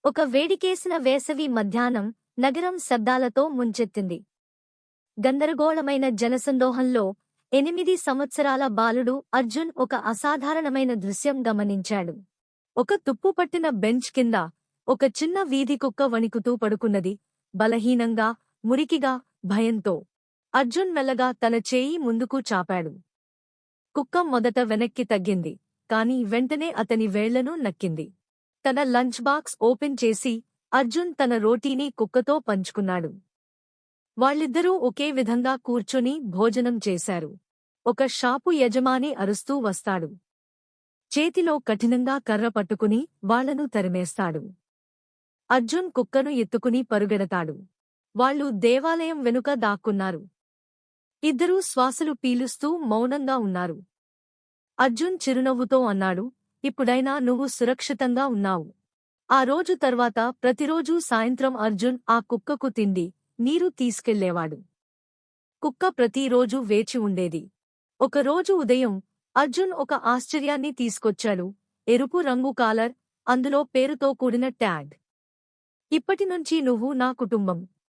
ఒక వేడికేసిన వేసవి మధ్యాహ్నం నగరం శబ్దాలతో ముంచెత్తింది. గందరగోళమైన జనసందోహంలో 8 సంవత్సరాల బాలుడు అర్జున్ ఒక అసాధారణమైన దృశ్యం గమనించాడు. ఒక తుప్పుపట్టిన బెంచ్ కింద ఒక చిన్న వీధి కుక్క వణికుతూ పడుకున్నది, బలహీనంగా, మురికిగా, భయంతో. అర్జున్ మెల్లగా తన చేయి ముందుకు చాపాడు. కుక్క మొదట వెనక్కి తగ్గింది, కాని వెంటనే అతని వేళ్లను నక్కింది. తన లంచ్ బాక్స్ ఓపెన్ చేసి అర్జున్ తన రోటీని కుక్కతో పంచుకున్నాడు. వాళ్ళిద్దరూ ఒకే విధంగా కూర్చొని భోజనం చేశారు. ఒక షాపు యజమాని అరుస్తూ వస్తాడు. చేతిలో కఠినంగా కర్ర పట్టుకుని వాళ్లను తరిమేస్తాడు. అర్జున్ కుక్కను ఎత్తుకుని పరుగెడతాడు. వాళ్ళు దేవాలయం వెనుక దాక్కున్నారు. ఇద్దరూ శ్వాసలు పీలుస్తూ మౌనంగా ఉన్నారు. అర్జున్ చిరునవ్వుతో అన్నాడు, ఇప్పుడైనా నువ్వు సురక్షితంగా ఉన్నావు. ఆ రోజు తర్వాత ప్రతిరోజూ సాయంత్రం అర్జున్ ఆ కుక్కకు తిండి, నీరు తీసుకెళ్లేవాడు. కుక్క ప్రతిరోజూ వేచి ఉండేది. ఒకరోజు ఉదయం అర్జున్ ఒక ఆశ్చర్యాన్ని తీసుకొచ్చాడు. ఎరుపు రంగు కాలర్, అందులో పేరుతో కూడిన ట్యాగ్. ఇప్పటినుంచి నువ్వు నా కుటుంబం.